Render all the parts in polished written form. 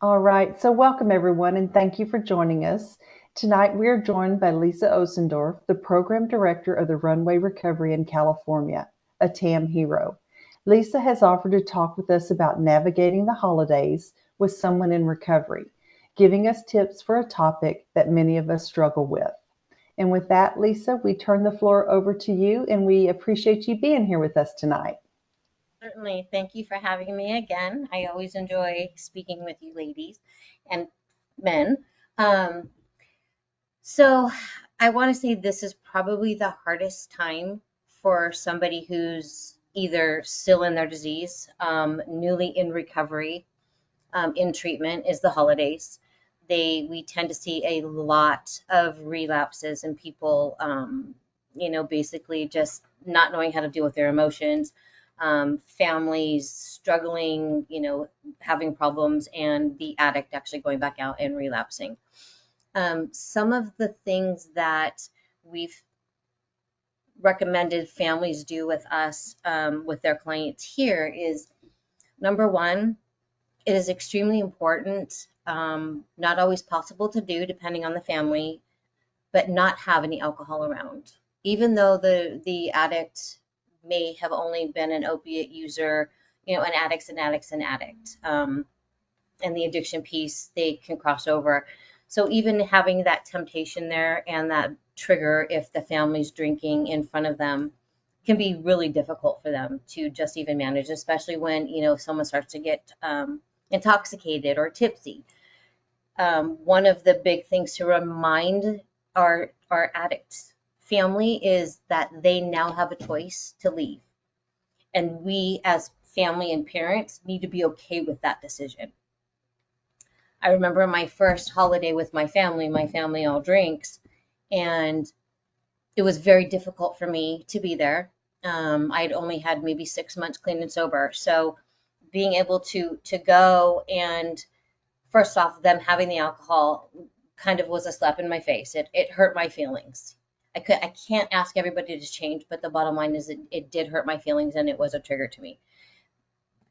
All right, so welcome everyone and thank you for joining us. Tonight we are joined by Lisa Osendorf, the Program Director of the Runway Recovery in California, a T.A.M hero. Lisa has offered to talk with us about navigating the holidays with someone in recovery, giving us tips for a topic that many of us struggle with. And with that, Lisa, we turn the floor over to you and we appreciate you being here with us tonight. Certainly. Thank you for having me again. I always enjoy speaking with you ladies and men. Um, so I want to say this is probably the hardest time for somebody who's either still in their disease, newly in recovery, in treatment, is the holidays. We tend to see a lot of relapses and people, basically just not knowing how to deal with their emotions, families struggling, having problems, and the addict actually going back out and relapsing. Some of the things that we've recommended families do with us, with their clients here is number one, it is extremely important, not always possible to do depending on the family, but not have any alcohol around. Even though the addict may have only been an opiate user, an addict's an addict's an addict. And the addiction piece, they can cross over. So even having that temptation there and that trigger, if the family's drinking in front of them, can be really difficult for them to just even manage, especially when, if someone starts to get intoxicated or tipsy. One of the big things to remind our addict family is that they now have a choice to leave. And we as family and parents need to be okay with that decision. I remember my first holiday with my family all drinks, and it was very difficult for me to be there. I'd only had maybe 6 months clean and sober. So being able to go and first off, them having the alcohol kind of was a slap in my face. It hurt my feelings. I can't ask everybody to change, but the bottom line is it did hurt my feelings and it was a trigger to me.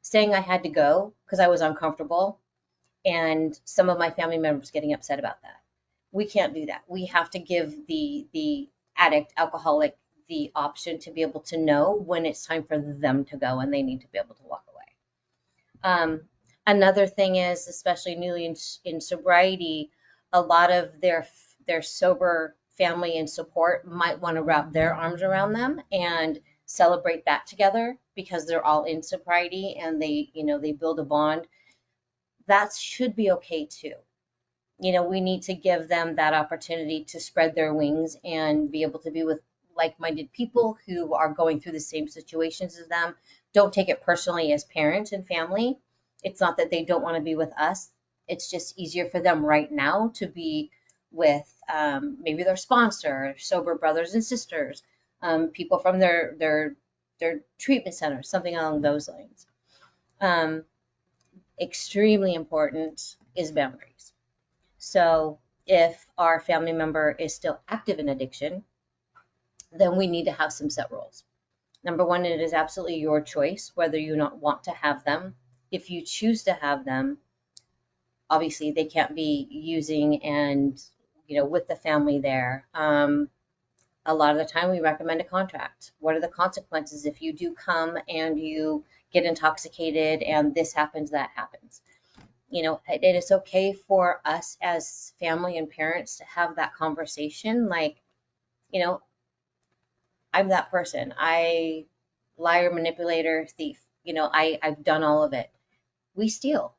Saying I had to go because I was uncomfortable and some of my family members getting upset about that. We can't do that. We have to give the addict, alcoholic, the option to be able to know when it's time for them to go and they need to be able to walk away. Another thing is, especially newly in sobriety, a lot of their sober family and support might want to wrap their arms around them and celebrate that together because they're all in sobriety and they build a bond. That should be okay too. We need to give them that opportunity to spread their wings and be able to be with like-minded people who are going through the same situations as them. Don't take it personally as parents and family. It's not that they don't want to be with us. It's just easier for them right now to be with maybe their sponsor, sober brothers and sisters, people from their treatment center, something along those lines. Um, Extremely important is boundaries. So if our family member is still active in addiction, then we need to have some set rules. Number one, it is absolutely your choice whether you not want to have them. If you choose to have them, obviously they can't be using and with the family there. A lot of the time we recommend a contract. What are the consequences if you do come and you get intoxicated and this happens, that happens? It is okay for us as family and parents to have that conversation. Like, you know, I'm that person. I liar, manipulator, thief. I've done all of it. We steal.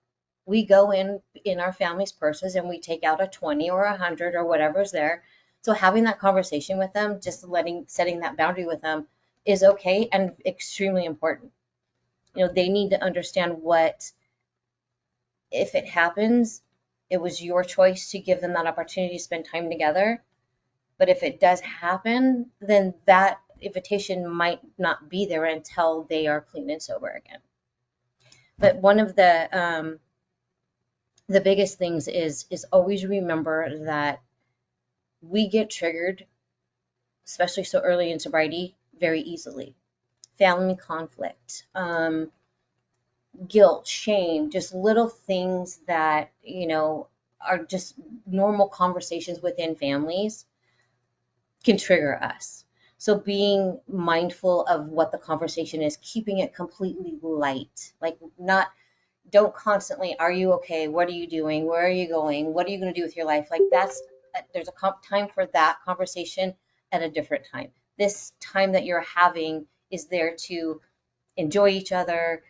We go in our family's purses and we take out a 20 or 100 or whatever's there. So having that conversation with them, just setting that boundary with them is okay and extremely important. They need to understand what if it happens, it was your choice to give them that opportunity to spend time together. But if it does happen, then that invitation might not be there until they are clean and sober again. But one of the biggest things is always remember that we get triggered, especially so early in sobriety, very easily. Family conflict, guilt, shame, just little things that, are just normal conversations within families can trigger us. So being mindful of what the conversation is, keeping it completely light, like not, don't constantly, are you okay? What are you doing? Where are you going? What are you going to do with your life? Like that's, there's a time for that conversation at a different time. This time that you're having is there to enjoy each other,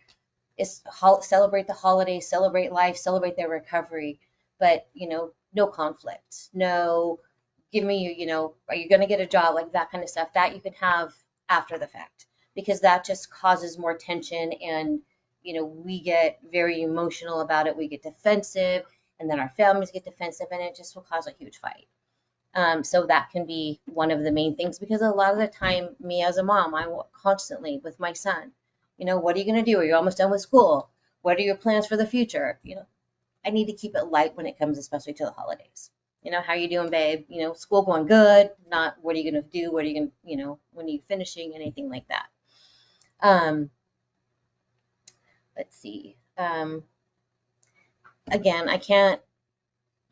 is celebrate the holidays, celebrate life, celebrate their recovery, but no conflict, no, give me, are you going to get a job, like that kind of stuff that you can have after the fact, because that just causes more tension, and we get very emotional about it, we get defensive, and then our families get defensive, and it just will cause a huge fight. So that can be one of the main things, because a lot of the time, me as a mom, I constantly with my son, what are you going to do? Are you almost done with school? What are your plans for the future? I need to keep it light when it comes, especially to the holidays. How you doing, babe? School going good? Not what are you going to do? What are you going to, when are you finishing? Anything like that. Um, let's see. Again, I can't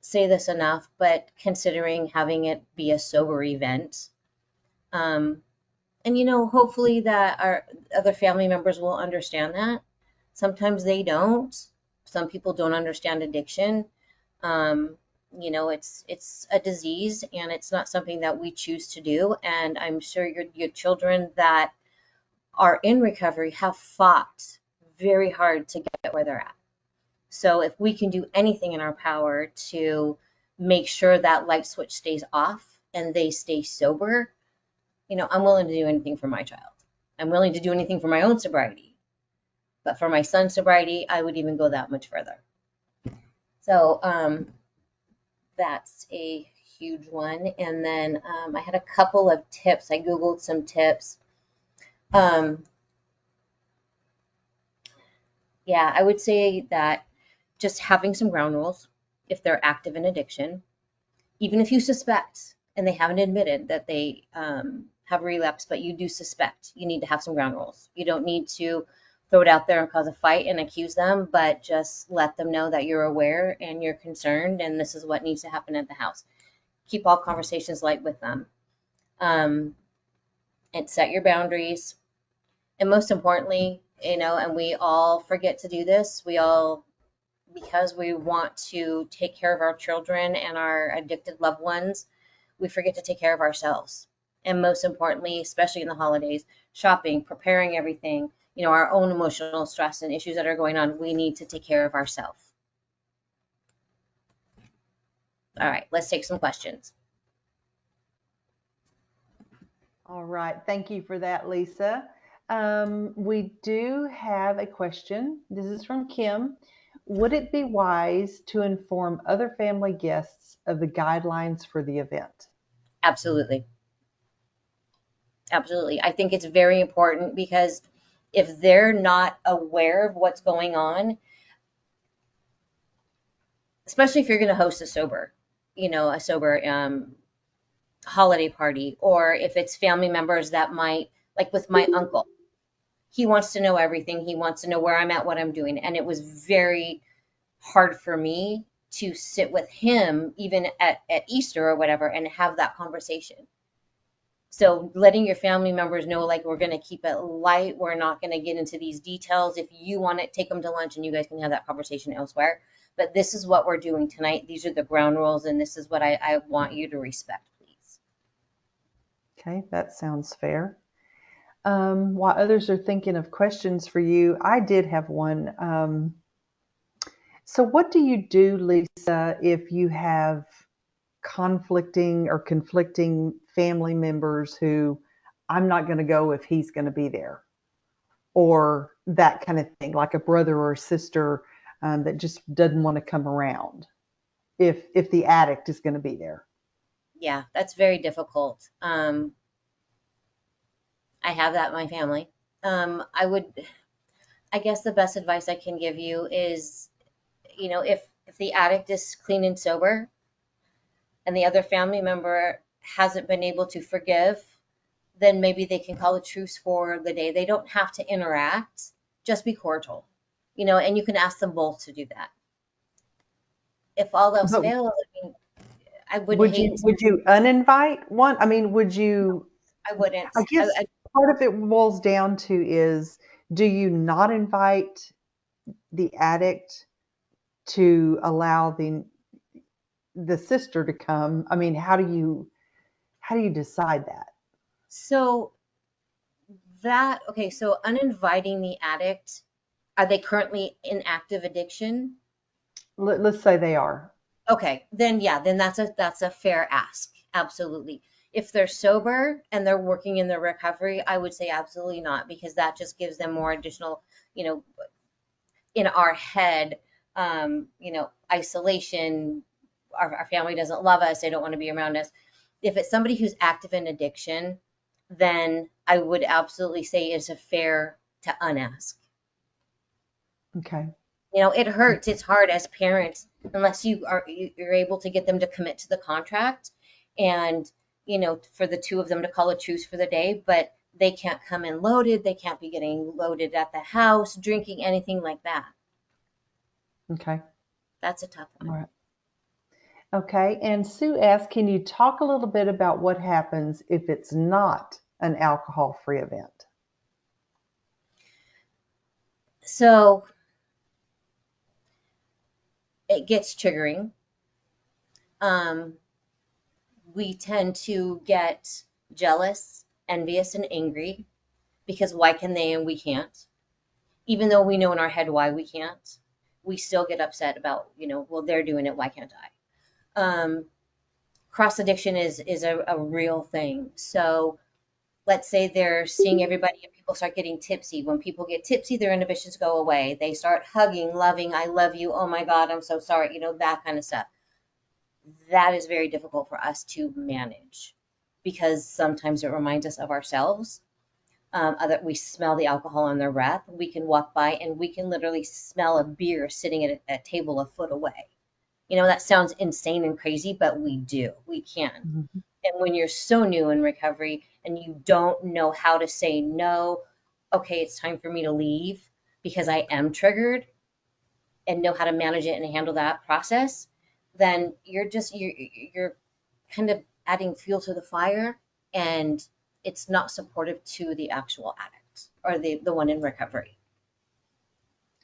say this enough, but considering having it be a sober event, um, and hopefully that our other family members will understand that. Sometimes they don't. Some people don't understand addiction. Um, it's a disease, and it's not something that we choose to do. And I'm sure your children that are in recovery have fought very hard to get where they're at. So if we can do anything in our power to make sure that light switch stays off and they stay sober, I'm willing to do anything for my child. I'm willing to do anything for my own sobriety. But for my son's sobriety, I would even go that much further. So that's a huge one. And then I had a couple of tips. I Googled some tips. Yeah, I would say that just having some ground rules if they're active in addiction, even if you suspect and they haven't admitted that they have relapsed, but you do suspect, you need to have some ground rules. You don't need to throw it out there and cause a fight and accuse them, but just let them know that you're aware and you're concerned, and this is what needs to happen at the house. Keep all conversations light with them, um, and set your boundaries. And most importantly, and we all forget to do this, we all, because we want to take care of our children and our addicted loved ones, we forget to take care of ourselves. And most importantly, especially in the holidays, shopping, preparing everything, our own emotional stress and issues that are going on, we need to take care of ourselves. All right, let's take some questions. All right. Thank you for that, Lisa. We do have a question. This is from Kim. Would it be wise to inform other family guests of the guidelines for the event? Absolutely. Absolutely. I think it's very important, because if they're not aware of what's going on, especially if you're going to host a sober holiday party, or if it's family members that might, like with my uncle, he wants to know everything. He wants to know where I'm at, what I'm doing. And it was very hard for me to sit with him, even at Easter or whatever, and have that conversation. So letting your family members know, like, we're going to keep it light. We're not going to get into these details. If you want to take them to lunch, and you guys can have that conversation elsewhere. But this is what we're doing tonight. These are the ground rules, and this is what I want you to respect, please. Okay, that sounds fair. While others are thinking of questions for you, I did have one. So, what do you do, Lisa, if you have conflicting family members who I'm not going to go if he's going to be there, or that kind of thing, like a brother or a sister that just doesn't want to come around if the addict is going to be there? Yeah, that's very difficult. I have that in my family. I guess the best advice I can give you is, if the addict is clean and sober, and the other family member hasn't been able to forgive, then maybe they can call a truce for the day. They don't have to interact, just be cordial. and you can ask them both to do that. If all else But fails, I mean, I would hate, would you uninvite one? I mean, would you? I wouldn't. I guess part of it boils down to is, do you not invite the addict to allow the sister to come? I mean, how do you decide that? So okay, so uninviting the addict, are they currently in active addiction? Let's say they are. Okay, then yeah, then that's a fair ask. Absolutely. If they're sober and they're working in their recovery, I would say absolutely not, because that just gives them more additional, you know, in our head, isolation. Our family doesn't love us. They don't want to be around us. If it's somebody who's active in addiction, then I would absolutely say it's a fair to unask. Okay. It hurts. It's hard as parents unless you're able to get them to commit to the contract, and for the two of them to call a truce for the day, but they can't come in loaded. They can't be getting loaded at the house, drinking, anything like that. Okay. That's a tough All one. right. Okay. And Sue asked, can you talk a little bit about what happens if it's not an alcohol-free event? So it gets triggering. Um, we tend to get jealous, envious, and angry because why can they and we can't? Even though we know in our head why we can't, we still get upset about, well, they're doing it, why can't I? Cross addiction is a real thing. So let's say they're seeing everybody and people start getting tipsy. When people get tipsy, their inhibitions go away. They start hugging, loving, I love you, oh my God, I'm so sorry, that kind of stuff. That is very difficult for us to manage because sometimes it reminds us of ourselves. We smell the alcohol on their breath. We can walk by and we can literally smell a beer sitting at a table a foot away. That sounds insane and crazy, but we do. We can. Mhm. And when you're so new in recovery and you don't know how to say no, okay, it's time for me to leave because I am triggered, and know how to manage it and handle that process, then you're kind of adding fuel to the fire, and it's not supportive to the actual addict or the one in recovery.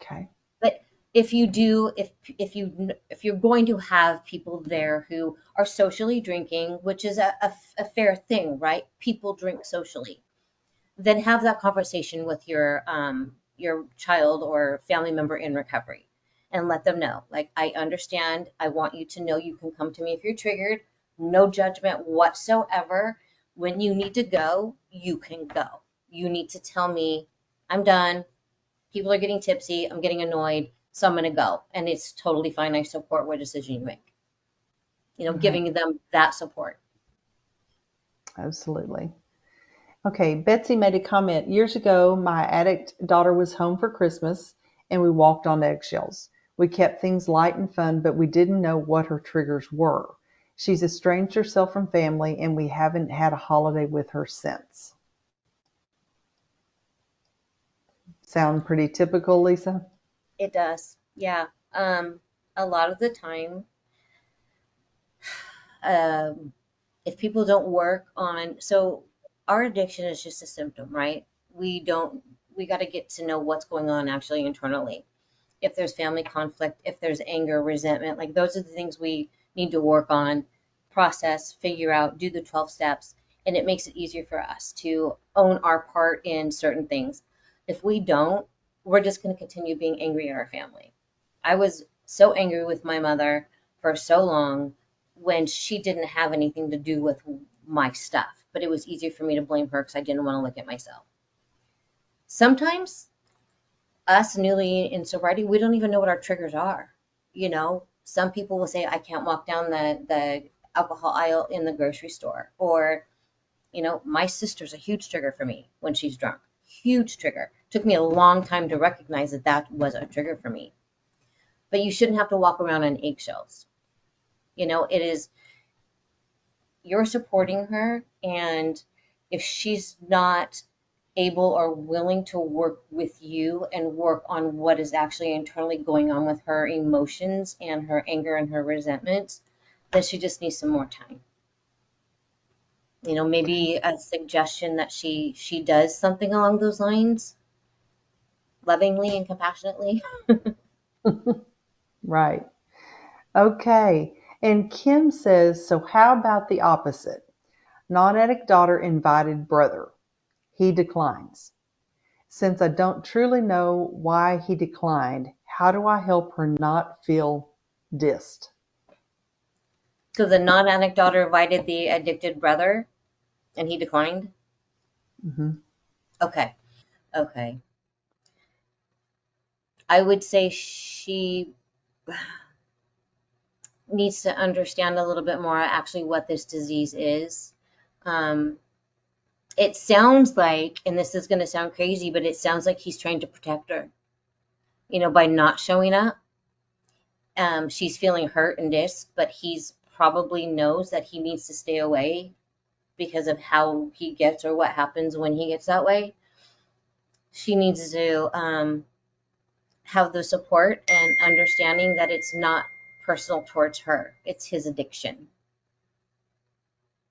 Okay. But if you do, if you're going to have people there who are socially drinking, which is a fair thing, right? People drink socially. Then have that conversation with your child or family member in recovery, and let them know, like, I understand. I want you to know you can come to me if you're triggered. No judgment whatsoever. When you need to go, you can go. You need to tell me, I'm done. People are getting tipsy. I'm getting annoyed. So I'm going to go. And it's totally fine. I support what decision you make. All right. Giving them that support. Absolutely. Okay. Betsy made a comment. Years ago, my addict daughter was home for Christmas and we walked on eggshells. We kept things light and fun, but we didn't know what her triggers were. She's estranged herself from family and we haven't had a holiday with her since. Sound pretty typical, Lisa? It does. Yeah. A lot of the time, um, if people don't work on, so our addiction is just a symptom, right? We got to get to know what's going on actually internally. If there's family conflict, if there's anger, resentment, like those are the things we need to work on, process, figure out, do the 12 steps, and it makes it easier for us to own our part in certain things. If we don't, we're just going to continue being angry at our family. I was so angry with my mother for so long when she didn't have anything to do with my stuff, but it was easier for me to blame her because I didn't want to look at myself. Sometimes us newly in sobriety, we don't even know what our triggers are. Some people will say, I can't walk down the alcohol aisle in the grocery store. Or, my sister's a huge trigger for me when she's drunk. Huge trigger. Took me a long time to recognize that that was a trigger for me. But you shouldn't have to walk around on eggshells. It is, you're supporting her. And if she's not able or willing to work with you and work on what is actually internally going on with her emotions and her anger and her resentment, then she just needs some more time. Maybe a suggestion that she does something along those lines, lovingly and compassionately. Right. Okay. And Kim says, so how about the opposite? Non-addict daughter invited brother. He declines. Since I don't truly know why he declined, how do I help her not feel dissed? So the non-addict daughter invited the addicted brother and he declined. Hmm. Okay. Okay. I would say she needs to understand a little bit more actually what this disease is. Um, it sounds like, and this is going to sound crazy, but it sounds like he's trying to protect her, by not showing up. She's feeling hurt and this, but he's probably knows that he needs to stay away because of how he gets or what happens when he gets that way. She needs to have the support and understanding that it's not personal towards her, it's his addiction.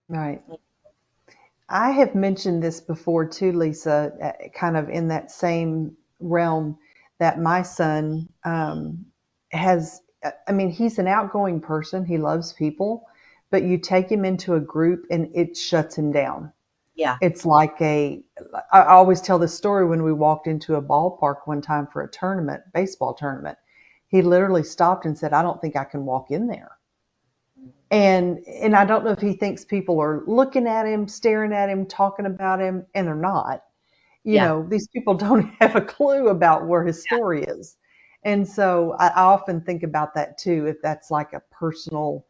Right. I have mentioned this before too, Lisa, kind of in that same realm that my son has. I mean, he's an outgoing person. He loves people, but you take him into a group and it shuts him down. Yeah. It's like I always tell this story when we walked into a ballpark one time for a tournament, baseball tournament. He literally stopped and said, I don't think I can walk in there. And I don't know if he thinks people are looking at him, staring at him, talking about him, and they're not. Yeah. These people don't have a clue about where his story is. And so I often think about that too, if that's like a personal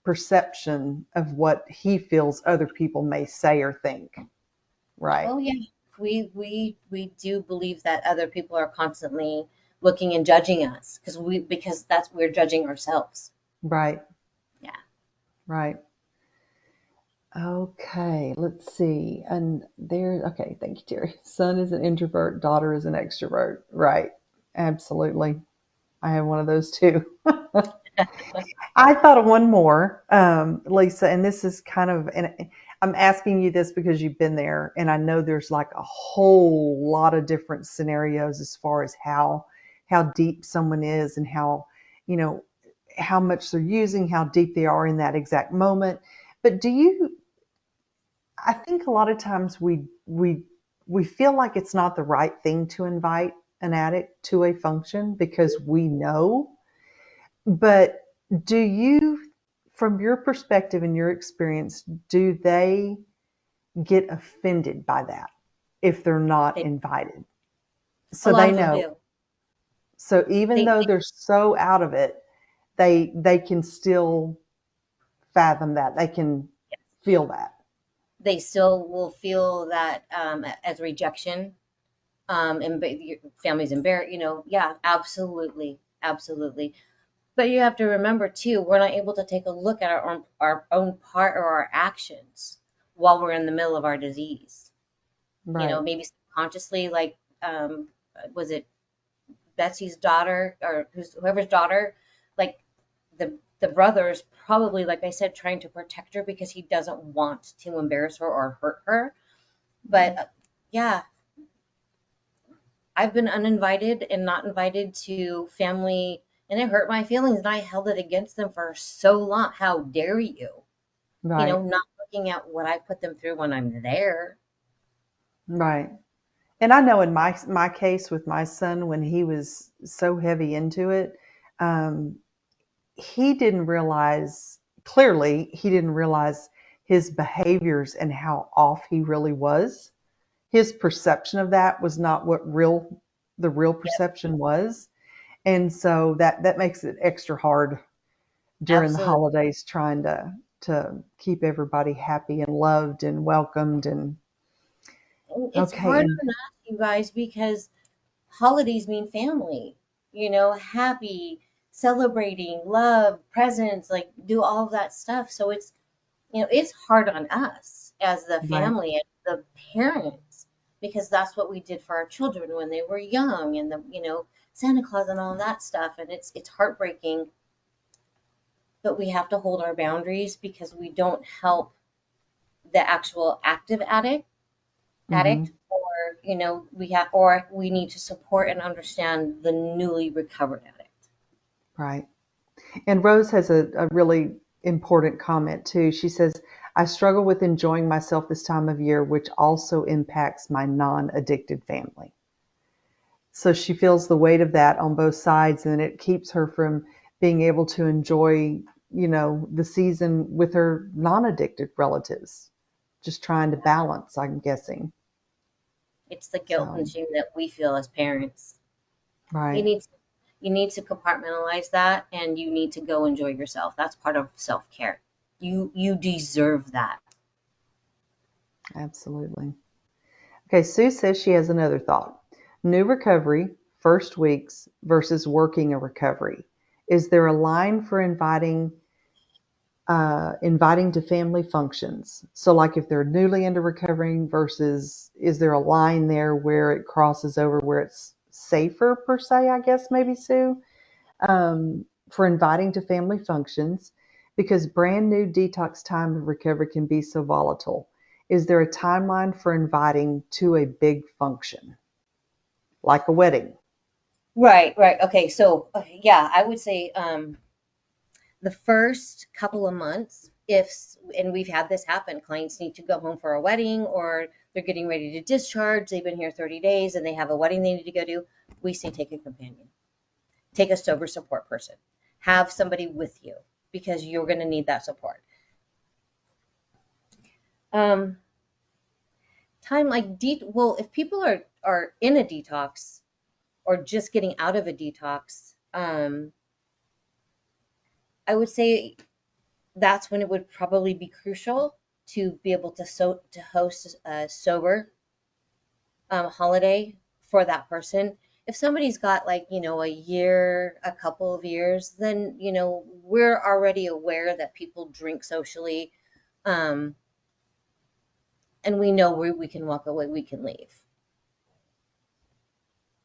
perception of what he feels other people may say or think. Right. Oh yeah. We do believe that other people are constantly looking and judging us because that's we're judging ourselves. Right. Yeah. Right. Okay, let's see. And there, okay, thank you, Terry. Son is an introvert, daughter is an extrovert. Right. Absolutely. I have one of those too. I thought of one more, Lisa, and this is kind of, and I'm asking you this because you've been there, and I know there's like a whole lot of different scenarios as far as how deep someone is and how, you know, how much they're using, how deep they are in that exact moment. But I think a lot of times we feel like it's not the right thing to invite an addict to a function because we know. But do you, from your perspective and your experience, do they get offended by that if they're not They, invited? a So lot they of them know. do. So even They though they're so out of it, they can still fathom that. They can feel that. they still will feel that as rejection. And your family's embarrassed. Yeah, absolutely, absolutely. But you have to remember too, we're not able to take a look at our own part or our actions while we're in the middle of our disease. Right. Maybe subconsciously, like was it Betsy's daughter or whoever's daughter, like the brother is probably, like I said, trying to protect her because he doesn't want to embarrass her or hurt her. But yeah, I've been uninvited and not invited to family, and it hurt my feelings, and I held it against them for so long. How dare you? Right. Not looking at what I put them through when I'm there. Right. And I know in my case with my son, when he was so heavy into it, um, he didn't realize, clearly he didn't realize his behaviors and how off he really was. His perception of that was not what the real Yep, perception was. And so that makes it extra hard during the absolutely. holidays, trying to keep everybody happy and loved and welcomed. And It's okay, hard and on us, you guys, because holidays mean family, happy, celebrating, love, presents, like do all of that stuff. So it's hard on us as the right, family and the parents. because that's what we did for our children when they were young, and Santa Claus and all that stuff. And it's heartbreaking, but we have to hold our boundaries because we don't help the actual active Mm-hmm. addict, or we need to support and understand the newly recovered addict. Right. And Rose has a really important comment too. She says, I struggle with enjoying myself this time of year, which also impacts my non-addicted family. So she feels the weight of that on both sides, and it keeps her from being able to enjoy, the season with her non-addicted relatives. Just trying to balance, I'm guessing. It's the guilt and So, shame that we feel as parents. You right. need to, you need to compartmentalize that, and you need to go enjoy yourself. That's part of self-care. You deserve that. Absolutely. Okay, Sue says she has another thought. New recovery, first weeks versus working a recovery. Is there a line for inviting to family functions? So, like if they're newly into recovering versus, is there a line there where it crosses over where it's safer per se? I guess maybe Sue, for inviting to family functions, because brand new detox time of recovery can be so volatile. Is there a timeline for inviting to a big function, like a wedding? Right, right. Okay, so yeah, I would say the first couple of months, and we've had this happen, clients need to go home for a wedding, or they're getting ready to discharge, they've been here 30 days and they have a wedding they need to go to. We say take a companion, take a sober support person, have somebody with you, because you're going to need that support. Um, time like well, if people are in a detox or just getting out of a detox, I would say that's when it would probably be crucial to be able to host a sober holiday for that person. If somebody's got, like, a year, a couple of years, then we're already aware that people drink socially, um, and we know where we can walk away, we can leave.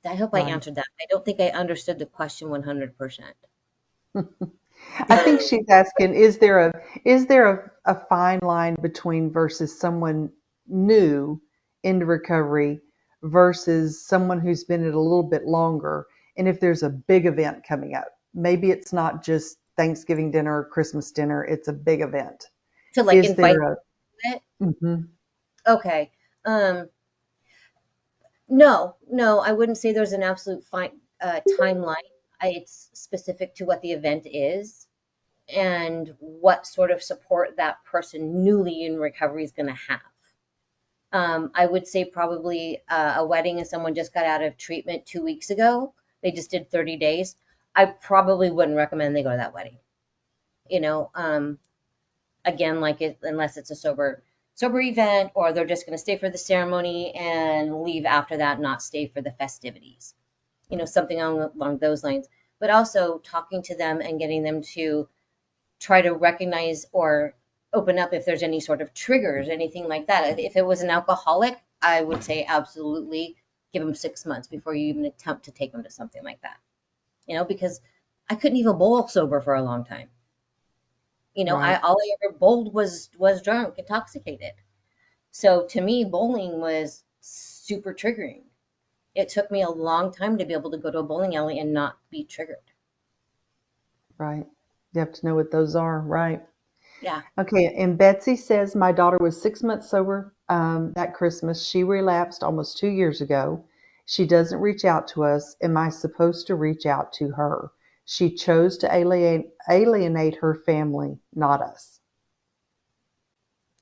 I hope I Right. answered that. I don't think I understood the question 100%. I think she's asking, is there a fine line between versus someone new into recovery versus someone who's been in it a little bit longer, and if there's a big event coming up, maybe it's not just Thanksgiving dinner or Christmas dinner, it's a big event. To like Is invite there a it? mhm, Okay. No, no, I wouldn't say there's an absolute fine timeline. It's specific to what the event is and what sort of support that person newly in recovery is going to have. I would say probably a wedding, if someone just got out of treatment 2 weeks ago, they just did 30 days. I probably wouldn't recommend they go to that wedding. You know, again, like unless it's a sober event, or they're just going to stay for the ceremony and leave after that, not stay for the festivities. Something along those lines. But also talking to them and getting them to try to recognize or open up if there's any sort of triggers, anything like that. If it was an alcoholic, I would say absolutely give them 6 months before you even attempt to take them to something like that. Because I couldn't even bowl sober for a long time. right, All I ever bowled was drunk, intoxicated. So to me, bowling was super triggering. It took me a long time to be able to go to a bowling alley and not be triggered. right. You have to know what those are, right? Yeah. Okay, and Betsy says my daughter was 6 months sober that Christmas. She relapsed almost 2 years ago. She doesn't reach out to us. Am I supposed to reach out to her? She chose to alienate her family, not us.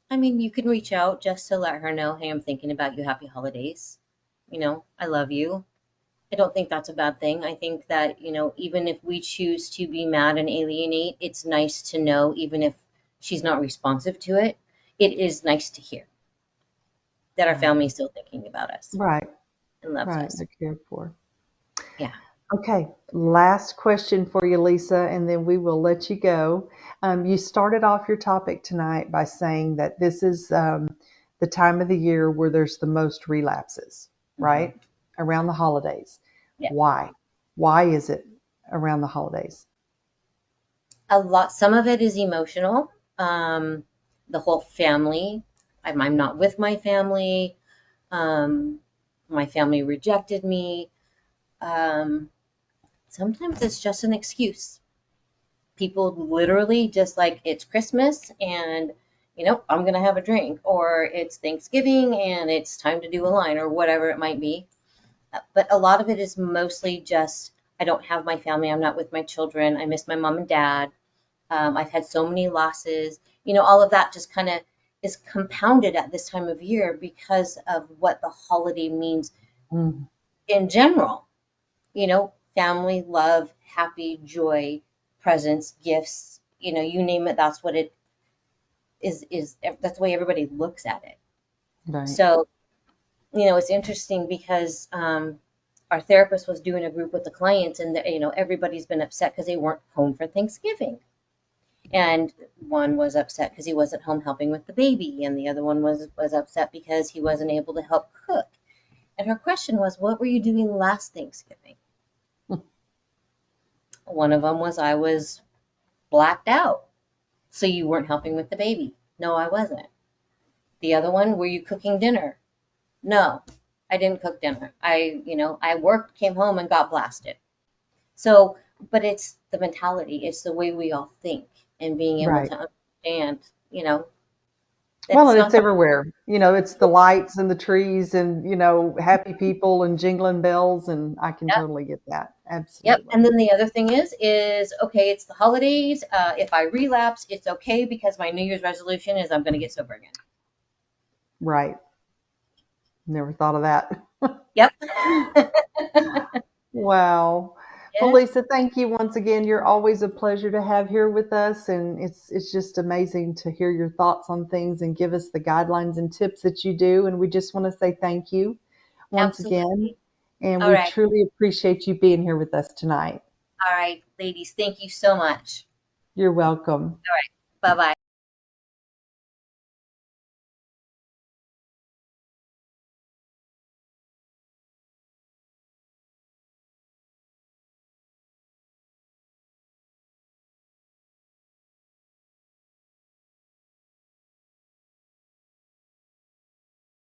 I mean, you can reach out just to let her know, hey, I'm thinking about you. Happy holidays. I love you. I don't think that's a bad thing. I think that, even if we choose to be mad and alienate, it's nice to know, even if she's not responsive to it, it is nice to hear that our Right, family is still thinking about us right, and loves right. us. They're cared for. Yeah. Okay, last question for you, Lisa, and then we will let you go. You started off your topic tonight by saying that this is the time of the year where there's the most relapses, Hmm. right? Around the holidays. Yeah. Why? Why is it around the holidays? Some of it is emotional. Um, the whole family. I'm not with my family. Um, my family rejected me. Um, Sometimes it's just an excuse. People literally just like it's Christmas and I'm gonna have a drink, or it's Thanksgiving and it's time to do a line, or whatever it might be. But a lot of it is mostly just I don't have my family. I'm not with my children. I miss my mom and dad. I've had so many losses. All of that just kind of is compounded at this time of year because of what the holiday means Mm, in general. Family, love, happy, joy, presents, gifts, you name it, that's what it is. That's the way everybody looks at it. right. So, it's interesting because our therapist was doing a group with the clients, and everybody's been upset because they weren't home for Thanksgiving. And one was upset because he wasn't home helping with the baby, and the other one was upset because he wasn't able to help cook. And her question was, "What were you doing last Thanksgiving?" One of them was, "I was blacked out." "So you weren't helping with the baby?" "No, I wasn't." The other one, "Were you cooking dinner?" "No, I didn't cook dinner. I worked, came home, and got blasted." So, but it's the mentality, it's the way we all think, and being able Right. to understand, that Well, it's and not it's the everywhere. It's the lights and the trees and, happy people and jingling bells. And I can Yep, totally get that. yep. Absolutely. And then the other thing is okay, it's the holidays. If I relapse, it's okay because my New Year's resolution is I'm going to get sober again. Right. Never thought of that. Yep. Wow. Well, Yeah, Lisa, thank you once again. You're always a pleasure to have here with us, and it's just amazing to hear your thoughts on things and give us the guidelines and tips that you do. And we just want to say thank you once again, absolutely. and All we right. truly appreciate you being here with us tonight. All right, ladies. Thank you so much. You're welcome. All right. Bye bye.